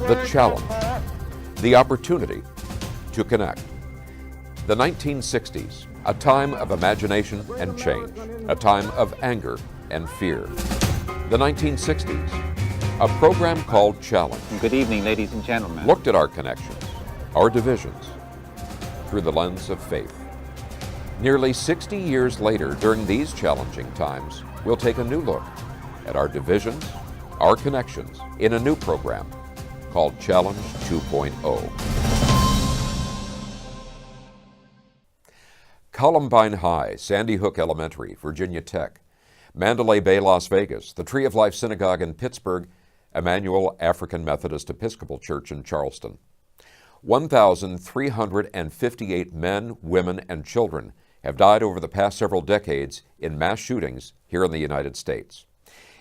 the challenge, the opportunity to connect. The 1960s, a time of imagination and change, a time of anger and fear. The 1960s, a program called Challenge. Good evening, ladies and gentlemen. Looked at our connections, our divisions, through the lens of faith. Nearly 60 years later, during these challenging times, we'll take a new look at our divisions, our connections, in a new program called Challenge 2.0. Columbine High, Sandy Hook Elementary, Virginia Tech, Mandalay Bay, Las Vegas, the Tree of Life Synagogue in Pittsburgh, Emmanuel African Methodist Episcopal Church in Charleston. 1,358 men, women, and children have died over the past several decades in mass shootings here in the United States.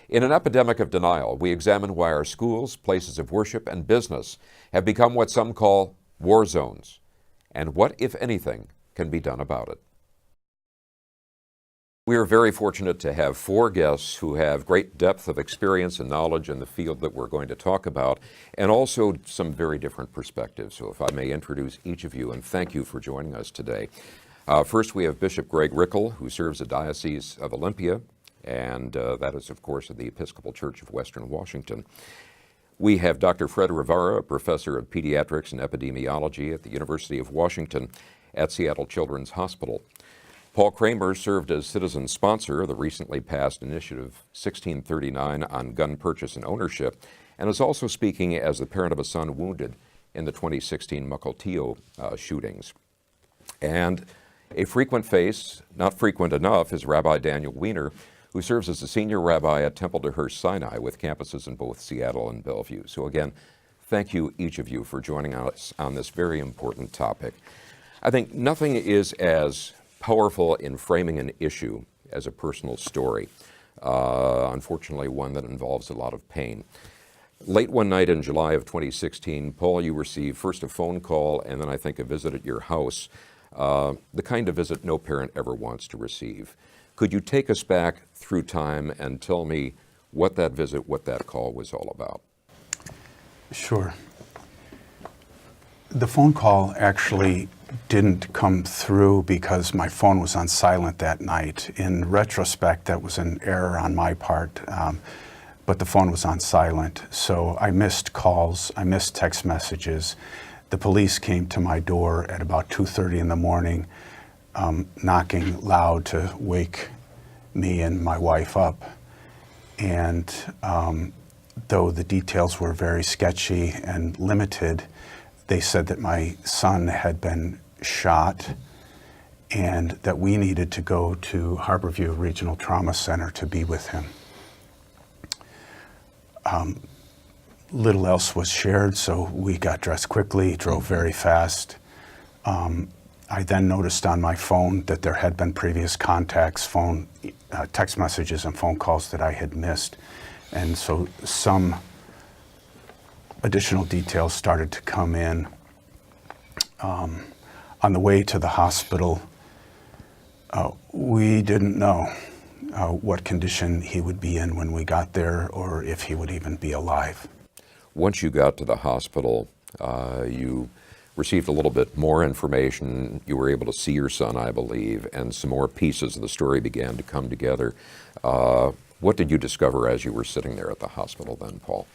In an epidemic of denial, we examine why our schools, places of worship, and business have become what some call war zones, and what, if anything, can be done about it. We are very fortunate to have four guests who have great depth of experience and knowledge in the field that we're going to talk about, and also some very different perspectives. So if I may introduce each of you, and thank you for joining us today. First, we have Bishop Greg Rickel, who serves the Diocese of Olympia, and that is, of course, the Episcopal Church of Western Washington. We have Dr. Fred Rivara, a professor of pediatrics and epidemiology at the University of Washington at Seattle Children's Hospital. Paul Kramer served as citizen sponsor of the recently passed Initiative 1639 on gun purchase and ownership, and is also speaking as the parent of a son wounded in the 2016 Mukilteo shootings. And a frequent face, not frequent enough, is Rabbi Daniel Weiner, who serves as the senior rabbi at Temple de Hirsch Sinai with campuses in both Seattle and Bellevue. So again, thank you, each of you, for joining us on this very important topic. I think nothing is as powerful in framing an issue as a personal story, unfortunately one that involves a lot of pain. Late one night in July of 2016, Paul, you received first a phone call and then I think a visit at your house, the kind of visit no parent ever wants to receive. Could you take us back through time and tell me what that visit, what that call was all about? Sure. The phone call actually didn't come through because my phone was on silent that night. In retrospect, that was an error on my part, but the phone was on silent. So I missed calls, I missed text messages. The police came to my door at about 2:30 in the morning, knocking loud to wake me and my wife up. And though the details were very sketchy and limited, they said that my son had been shot and that we needed to go to Harborview Regional Trauma Center to be with him. Little else was shared, so we got dressed quickly, drove very fast. I then noticed on my phone that there had been previous contacts, text messages and phone calls that I had missed. And so some additional details started to come in. On the way to the hospital, we didn't know what condition he would be in when we got there or if he would even be alive. Once you got to the hospital, you received a little bit more information. You were able to see your son, I believe, and some more pieces of the story began to come together. What did you discover as you were sitting there at the hospital then, Paul?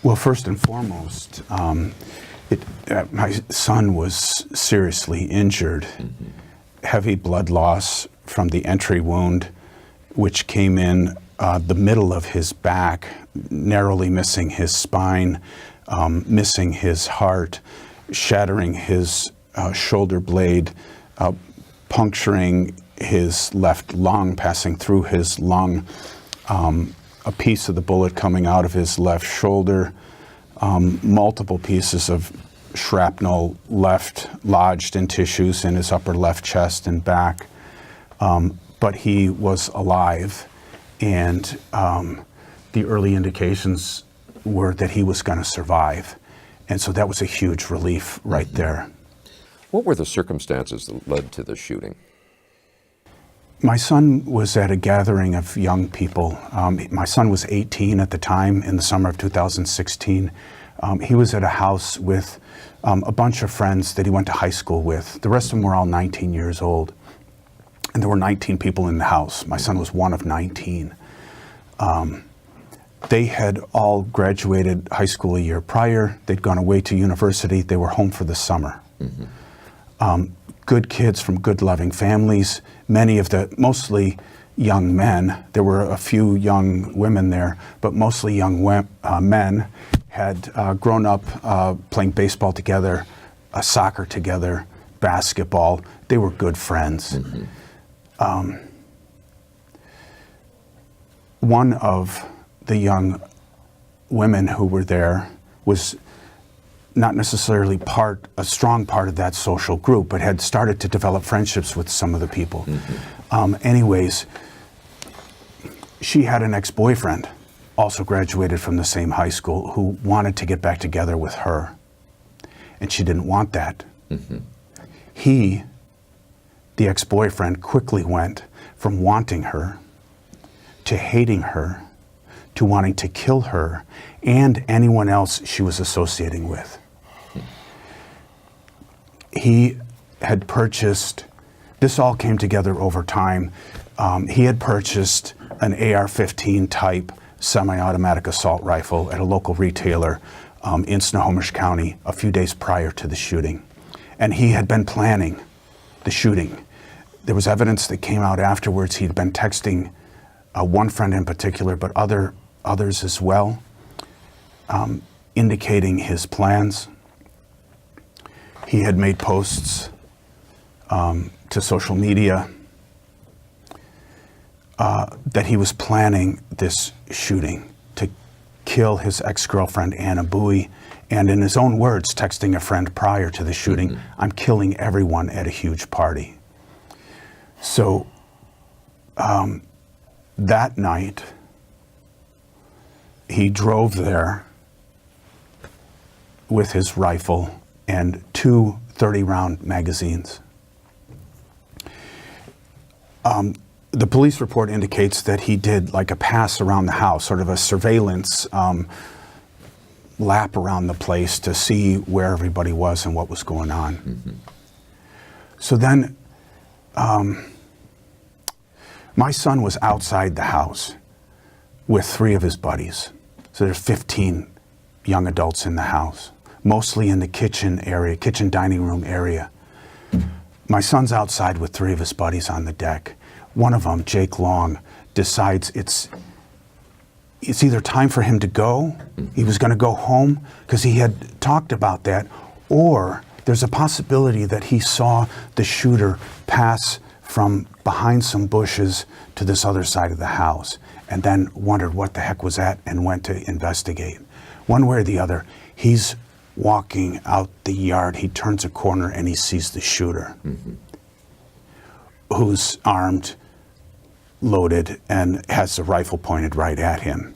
Well, first and foremost, my son was seriously injured. Heavy blood loss from the entry wound, which came in the middle of his back, narrowly missing his spine, missing his heart, shattering his shoulder blade, puncturing his left lung, passing through his lung, a piece of the bullet coming out of his left shoulder, multiple pieces of shrapnel lodged in tissues in his upper left chest and back. But he was alive, and the early indications were that he was going to survive. And so that was a huge relief right there. What were the circumstances that led to the shooting? My son was at a gathering of young people. My son was 18 at the time in the summer of 2016. He was at a house with a bunch of friends that he went to high school with. The rest of them were all 19 years old. And there were 19 people in the house. My son was one of 19. They had all graduated high school a year prior. They'd gone away to university. They were home for the summer. Good kids from good, loving families. Mostly young men. There were a few young women there, but mostly young men had grown up playing baseball together, soccer together, basketball. They were good friends. One of the young women who were there was not necessarily a strong part of that social group, but had started to develop friendships with some of the people. Anyways, she had an ex-boyfriend, also graduated from the same high school, who wanted to get back together with her. And she didn't want that. He, the ex-boyfriend, quickly went from wanting her to hating her to wanting to kill her and anyone else she was associating with. He had purchased, this all came together over time, he had purchased an AR-15 type semi-automatic assault rifle at a local retailer in Snohomish County a few days prior to the shooting. And he had been planning the shooting. There was evidence that came out afterwards. He'd been texting one friend in particular, but others as well, indicating his plans. He had made posts to social media that he was planning this shooting to kill his ex-girlfriend, Anna Bowie, and in his own words, texting a friend prior to the shooting, "I'm killing everyone at a huge party." So that night, he drove there with his rifle and two 30-round magazines. The police report indicates that he did like a pass around the house, sort of a surveillance lap around the place to see where everybody was and what was going on. So then my son was outside the house with three of his buddies. So there's 15 young adults in the house, mostly in the kitchen area, kitchen dining room area. My son's outside with three of his buddies on the deck. One of them, Jake Long, decides it's either time for him to go, he was going to go home because he had talked about that, or there's a possibility that he saw the shooter pass from behind some bushes to this other side of the house and then wondered what the heck was that and went to investigate. One way or the other, he's walking out the yard, he turns a corner and he sees the shooter who's armed, loaded, and has the rifle pointed right at him.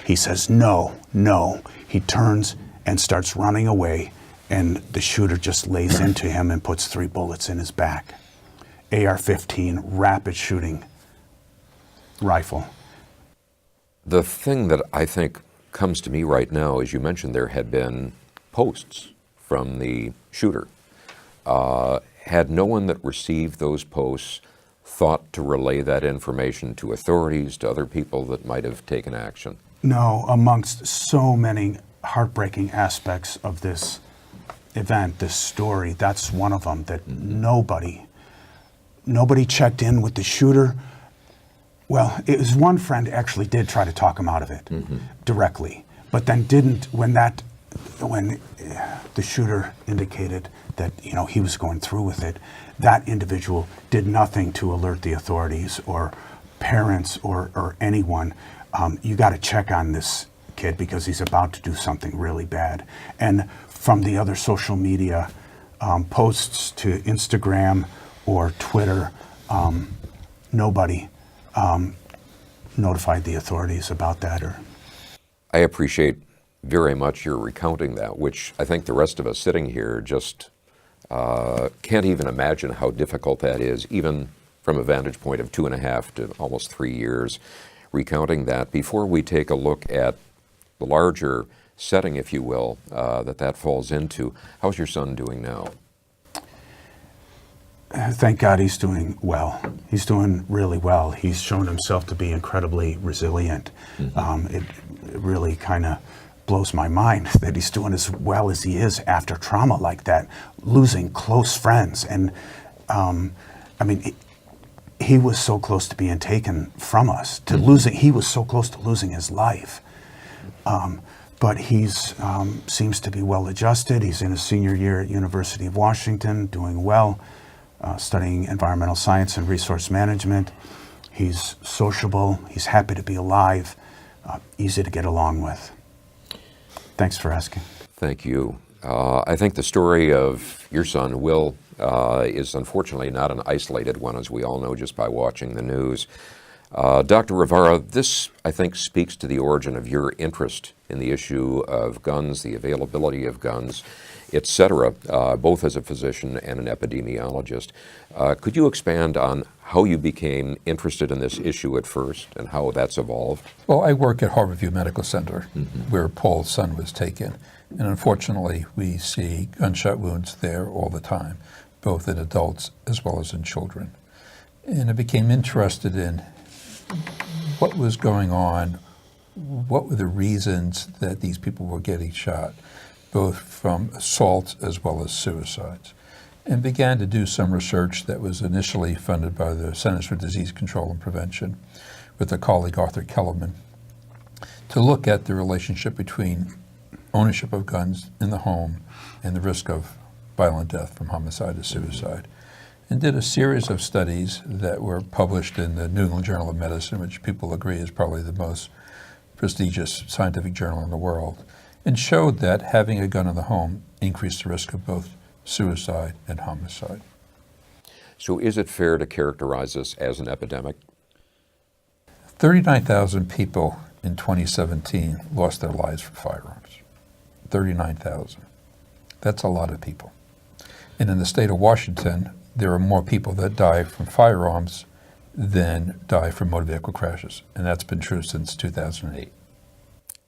He says, "No, no." He turns and starts running away, and the shooter just lays into him and puts 3 bullets in his back. AR-15, rapid shooting rifle. The thing that I think comes to me right now, as you mentioned, there had been posts from the shooter. Had no one that received those posts thought to relay that information to authorities, to other people that might have taken action? No, amongst so many heartbreaking aspects of this event, this story, that's one of them, that nobody checked in with the shooter. Well, it was one friend actually did try to talk him out of it directly, but then didn't when the shooter indicated that he was going through with it. That individual did nothing to alert the authorities or parents or anyone. You got to check on this kid because he's about to do something really bad. And from the other social media posts to Instagram or Twitter, nobody notified the authorities about that. I appreciate very much your recounting that, which I think the rest of us sitting here just can't even imagine how difficult that is, even from a vantage point of 2.5 to almost 3 years, recounting that. Before we take a look at the larger setting, if you will, that falls into, how's your son doing now? Thank God he's doing well. He's doing really well. He's shown himself to be incredibly resilient. It really kind of blows my mind that he's doing as well as he is after trauma like that, losing close friends. And I mean, he was so close to being taken from us, to losing, he was so close to losing his life. But he's seems to be well adjusted. He's in his senior year at University of Washington, doing well. Studying environmental science and resource management. He's sociable, he's happy to be alive, easy to get along with. Thanks for asking. Thank you. I think the story of your son, Will, is unfortunately not an isolated one, as we all know just by watching the news. Dr. Rivara, this, I think, speaks to the origin of your interest in the issue of guns, the availability of guns, etc., both as a physician and an epidemiologist. Could you expand on how you became interested in this issue at first and how that's evolved? Well, I work at Harborview Medical Center, where Paul's son was taken. And unfortunately, we see gunshot wounds there all the time, both in adults as well as in children. And I became interested in what was going on, what were the reasons that these people were getting shot, both from assaults as well as suicides, and began to do some research that was initially funded by the Centers for Disease Control and Prevention with a colleague, Arthur Kellerman, to look at the relationship between ownership of guns in the home and the risk of violent death from homicide to suicide, and did a series of studies that were published in the New England Journal of Medicine, which people agree is probably the most prestigious scientific journal in the world, and showed that having a gun in the home increased the risk of both suicide and homicide. So is it fair to characterize this as an epidemic? 39,000 people in 2017 lost their lives from firearms. 39,000. That's a lot of people. And in the state of Washington, there are more people that die from firearms than die from motor vehicle crashes. And that's been true since 2008.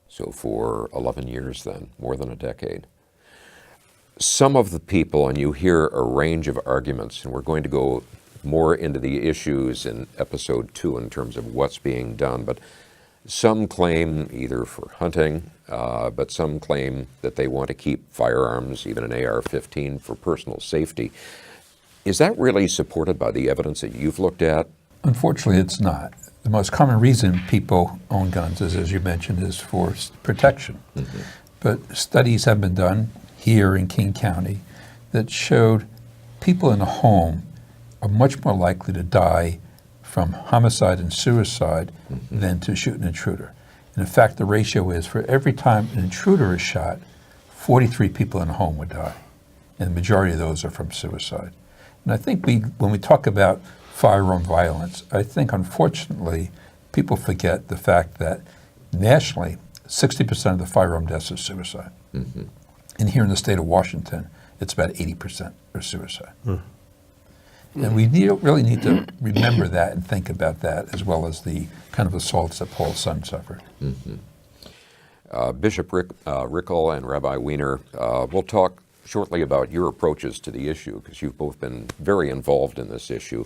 So for 11 years then, more than a decade. Some of the people, and you hear a range of arguments, and we're going to go more into the issues in episode 2 in terms of what's being done, but some claim either for hunting, but some claim that they want to keep firearms, even an AR-15, for personal safety. Is that really supported by the evidence that you've looked at? Unfortunately, it's not. The most common reason people own guns is, as you mentioned, is for protection. But studies have been done here in King County that showed people in a home are much more likely to die from homicide and suicide than to shoot an intruder. And in fact, the ratio is for every time an intruder is shot, 43 people in a home would die. And the majority of those are from suicide. And I think when we talk about firearm violence, I think unfortunately people forget the fact that nationally 60% of the firearm deaths are suicide. And here in the state of Washington, it's about 80% are suicide. And we really need to remember that and think about that, as well as the kind of assaults that Paul's son suffered. Bishop Rickel and Rabbi Weiner, we'll talk shortly about your approaches to the issue, because you've both been very involved in this issue.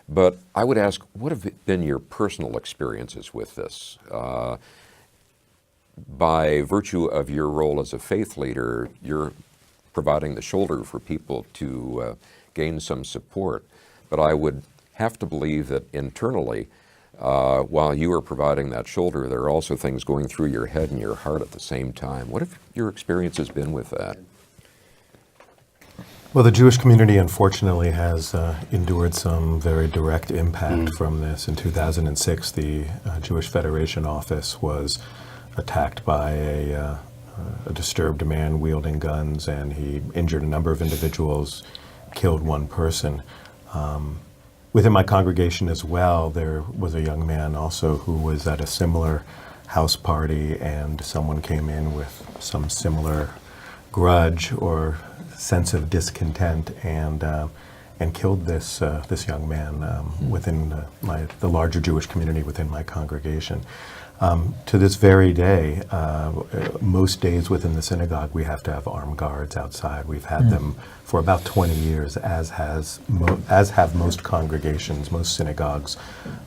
But I would ask, what have been your personal experiences with this? By virtue of your role as a faith leader, you're providing the shoulder for people to gain some support. But I would have to believe that internally, while you are providing that shoulder, there are also things going through your head and your heart at the same time. What have your experiences been with that? Well, the Jewish community, unfortunately, has endured some very direct impact from this. In 2006, the Jewish Federation office was attacked by a disturbed man wielding guns, and he injured a number of individuals, killed one person. Within my congregation as well, there was a young man also who was at a similar house party, and someone came in with some similar grudge or sense of discontent, and and killed this young man within the larger Jewish community within my congregation. To this very day, most days within the synagogue, we have to have armed guards outside. We've had them for about 20 years, as have most congregations, most synagogues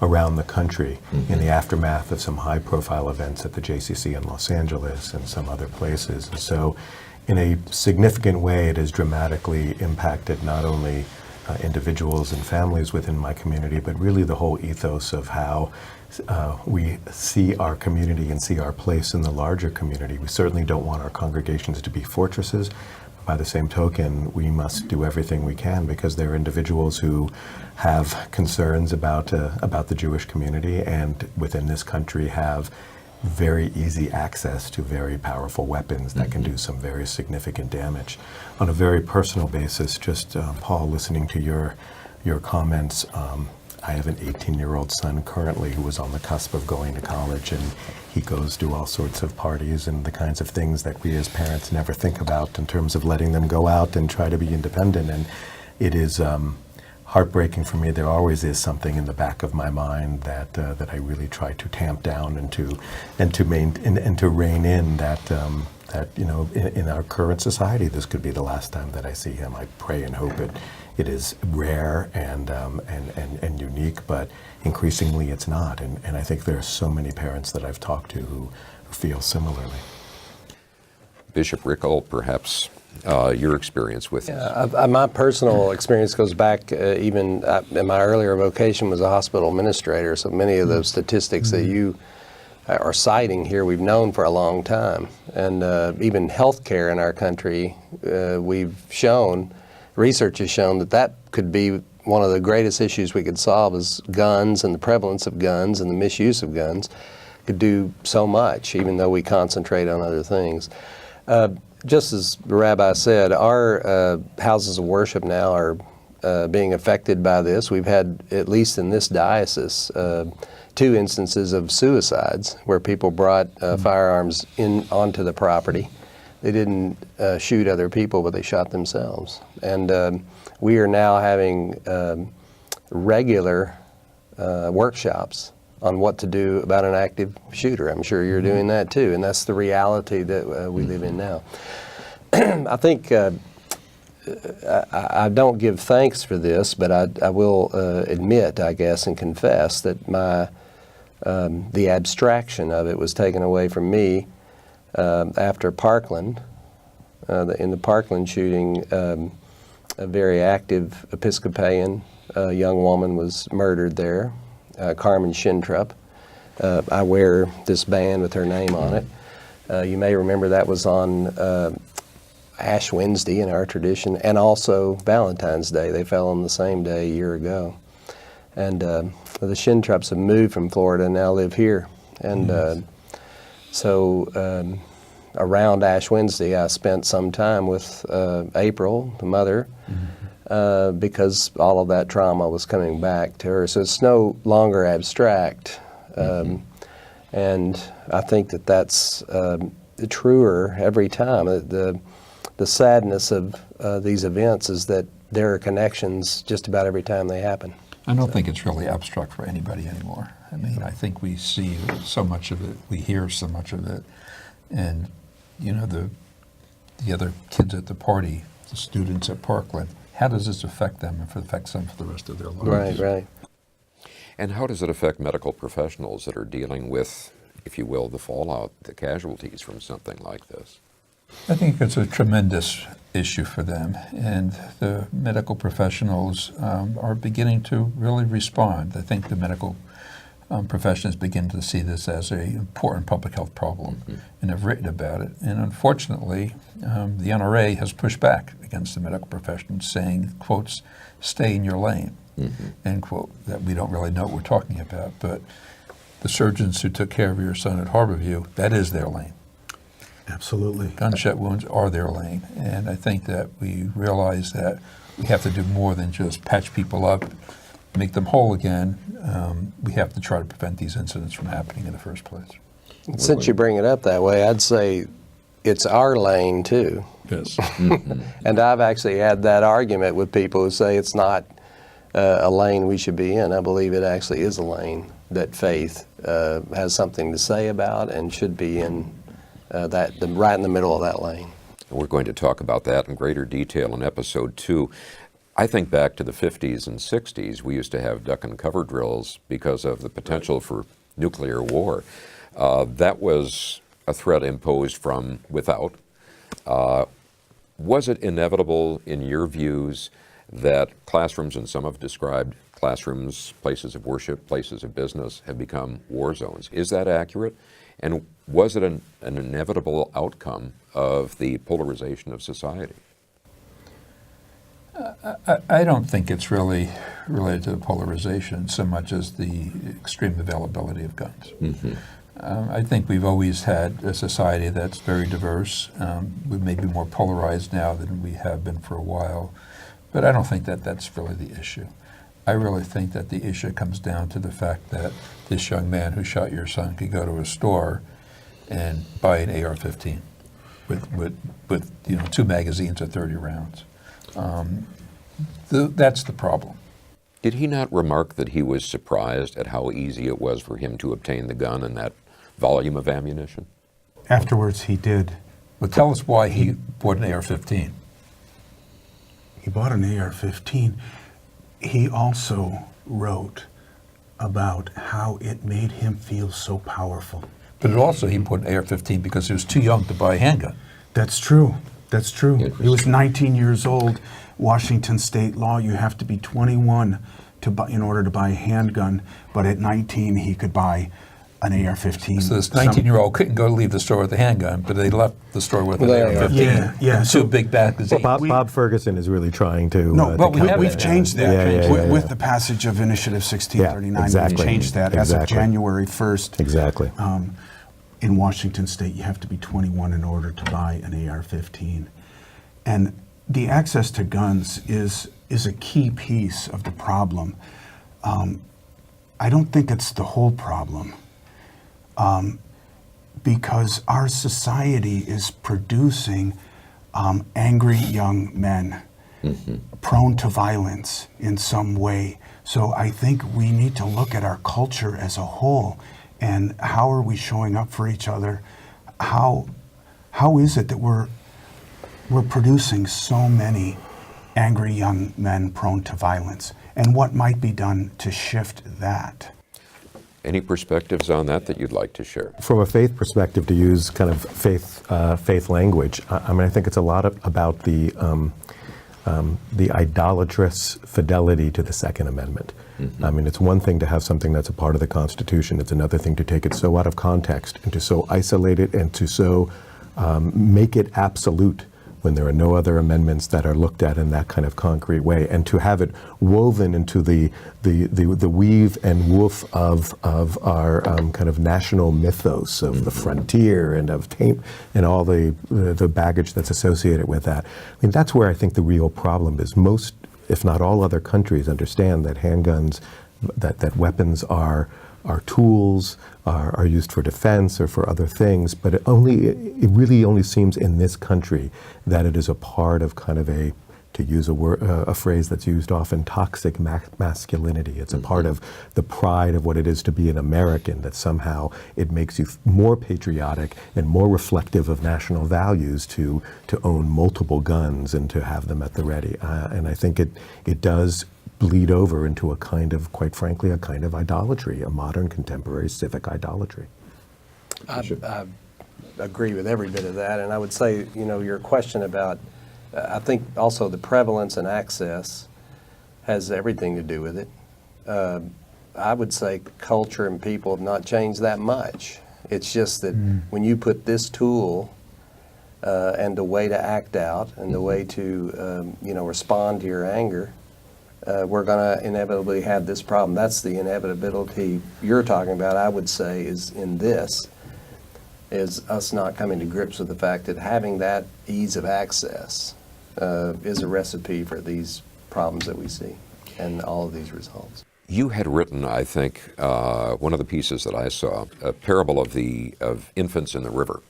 around the country in the aftermath of some high-profile events at the JCC in Los Angeles and some other places. And so, in a significant way, it has dramatically impacted not only individuals and families within my community, but really the whole ethos of how we see our community and see our place in the larger community. We certainly don't want our congregations to be fortresses. By the same token, we must do everything we can, because there are individuals who have concerns about the Jewish community, and within this country have very easy access to very powerful weapons that can do some very significant damage. On a very personal basis, just Paul, listening to your comments, I have an 18-year-old son currently who was on the cusp of going to college, and he goes to all sorts of parties and the kinds of things that we as parents never think about in terms of letting them go out and try to be independent. And it is heartbreaking for me. There always is something in the back of my mind that I really try to tamp down and to rein in that in our current society, this could be the last time that I see him. I pray and hope it is rare and unique, but increasingly it's not. And I think there are so many parents that I've talked to who feel similarly. Bishop Rickel, perhaps your experience with this. My personal experience goes back even in my earlier vocation was a hospital administrator, so many of those statistics that you are citing here we've known for a long time. And even healthcare in our country, research has shown that could be one of the greatest issues we could solve is guns and the prevalence of guns and the misuse of guns could do so much, even though we concentrate on other things. Just as the Rabbi said, our houses of worship now are being affected by this. We've had, at least in this diocese, 2 instances of suicides where people brought firearms onto the property. They didn't shoot other people, but they shot themselves. And we are now having regular workshops on what to do about an active shooter. I'm sure you're doing that too, and that's the reality that we live in now. I think I don't give thanks for this, but I will admit, I guess, and confess that the abstraction of it was taken away from me after Parkland. In the Parkland shooting, a very active Episcopalian young woman was murdered there, Carmen Shintrup. I wear this band with her name on it. You may remember that was on Ash Wednesday in our tradition, and also Valentine's Day. They fell on the same day a year ago. And the Shintrups have moved from Florida and now live here. And so around Ash Wednesday, I spent some time with April, the mother, because all of that trauma was coming back to her. So it's no longer abstract. And I think that's truer every time. The sadness of these events is that there are connections just about every time they happen. I don't think it's really abstract for anybody anymore. I mean, I think we see so much of it, we hear so much of it, and the other kids at the party, the students at Parkland, how does this affect them and affects them for the rest of their lives? Right. And how does it affect medical professionals that are dealing with, if you will, the fallout, the casualties from something like this? I think it's a tremendous issue for them, and the medical professionals are beginning to really respond. I think the medical professions begin to see this as an important public health problem and have written about it. And unfortunately, the NRA has pushed back against the medical professions, saying, quotes, stay in your lane, end quote, that we don't really know what we're talking about. But the surgeons who took care of your son at Harborview, that is their lane. Absolutely. Gunshot wounds are their lane. And I think that we realize that we have to do more than just patch people up, make them whole again. We have to try to prevent these incidents from happening in the first place. Since you bring it up that way, I'd say it's our lane too. Yes. And I've actually had that argument with people who say it's not a lane we should be in. I believe it actually is a lane that faith has something to say about and should be in right in the middle of that lane. We're going to talk about that in greater detail in episode 2. I think back to the 50s and 60s, we used to have duck and cover drills because of the potential for nuclear war. That was a threat imposed from without. Was it inevitable, in your views, that classrooms, and some have described classrooms, places of worship, places of business, have become war zones? Is that accurate? And was it an inevitable outcome of the polarization of society? I don't think it's really related to the polarization so much as the extreme availability of guns. I think we've always had a society that's very diverse. We may be more polarized now than we have been for a while, but I don't think that that's really the issue. I really think that the issue comes down to the fact that this young man who shot your son could go to a store and buy an AR-15 with 2 magazines of 30 rounds. That's the problem. Did he not remark that he was surprised at how easy it was for him to obtain the gun and that volume of ammunition? Afterwards, he did. But tell us why he bought an AR-15. He bought an AR-15. He also wrote about how it made him feel so powerful. But also he bought an AR-15 because he was too young to buy a handgun. That's true. That's true. He was 19 years old. Washington state law, you have to be 21 in order to buy a handgun. But at 19, he could buy an AR-15. So this 19-year-old couldn't go leave the store with a handgun, but they left the store with an AR-15. Yeah. And 2 big magazines. Bob Ferguson is really trying to. No, but have we've that. changed that with yeah. the passage of Initiative 1639. Yeah, exactly. We changed that as of January 1st. Exactly. In Washington state, you have to be 21 in order to buy an AR-15. And the access to guns is a key piece of the problem. I don't think it's the whole problem, because our society is producing angry young men, prone to violence in some way. So I think we need to look at our culture as a whole, and how are we showing up for each other? How is it that we're producing so many angry young men prone to violence? And what might be done to shift that? Any perspectives on that you'd like to share? From a faith perspective, to use kind of faith language, I mean, I think it's a lot about the idolatrous fidelity to the Second Amendment. I mean, it's one thing to have something that's a part of the Constitution. It's another thing to take it so out of context and to so isolate it and to so make it absolute when there are no other amendments that are looked at in that kind of concrete way, and to have it woven into the weave and woof of our kind of national mythos of the frontier and of and all the baggage that's associated with that. I mean, that's where I think the real problem is. Most, if not all, other countries understand that handguns, that weapons are tools, are used for defense or for other things, but it really only seems in this country that it is a part of kind of to use a phrase that's used often, toxic masculinity. It's a part of the pride of what it is to be an American, that somehow it makes you more patriotic and more reflective of national values to own multiple guns and to have them at the ready. And I think it does bleed over into a kind of, quite frankly, a kind of idolatry, a modern contemporary civic idolatry. I agree with every bit of that, and I would say, your question about, I think also the prevalence and access has everything to do with it. I would say culture and people have not changed that much. It's just that when you put this tool and the way to act out and the way to, respond to your anger, we're going to inevitably have this problem. That's the inevitability you're talking about, I would say, is us not coming to grips with the fact that having that ease of access is a recipe for these problems that we see and all of these results. You had written, I think, one of the pieces that I saw, a parable of infants in the river.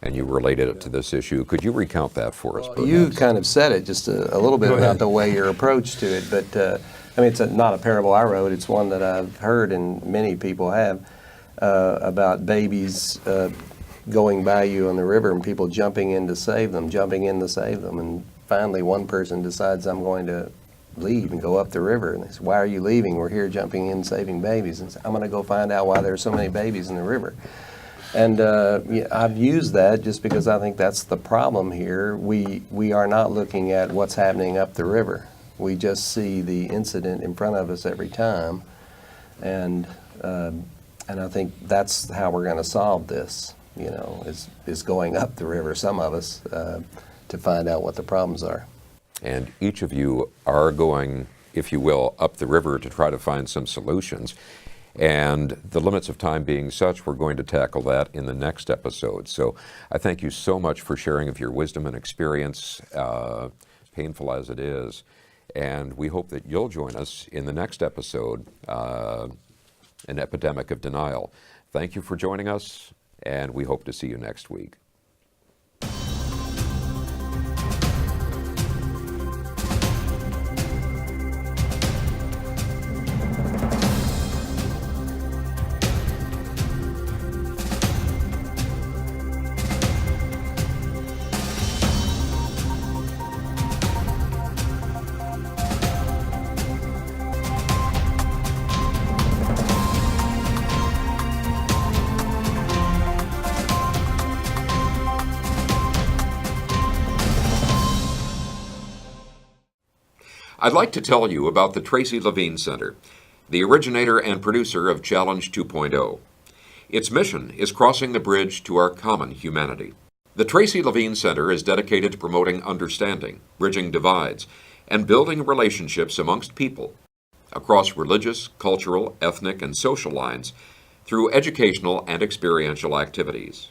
and you related it to this issue. Could you recount that for us? You perhaps? kind of said it just a little bit about the way your approach to it, but I mean, it's not a parable I wrote. It's one that I've heard and many people have about babies going by you on the river and people jumping in to save them, and finally one person decides, I'm going to leave and go up the river. And they say, why are you leaving? We're here jumping in saving babies. And say, I'm going to go find out why there are so many babies in the river. And I've used that just because I think that's the problem here. We are not looking at what's happening up the river. We just see the incident in front of us every time, and I think that's how we're going to solve this. You know, is going up the river. Some of us to find out what the problems are. And each of you are going, if you will, up the river to try to find some solutions. And the limits of time being such, we're going to tackle that in the next episode. So I thank you so much for sharing of your wisdom and experience, painful as it is. And we hope that you'll join us in the next episode, An Epidemic of Denial. Thank you for joining us, and we hope to see you next week. I'd like to tell you about the Tracy Levine Center, the originator and producer of Challenge 2.0. Its mission is crossing the bridge to our common humanity. The Tracy Levine Center is dedicated to promoting understanding, bridging divides, and building relationships amongst people across religious, cultural, ethnic, and social lines through educational and experiential activities.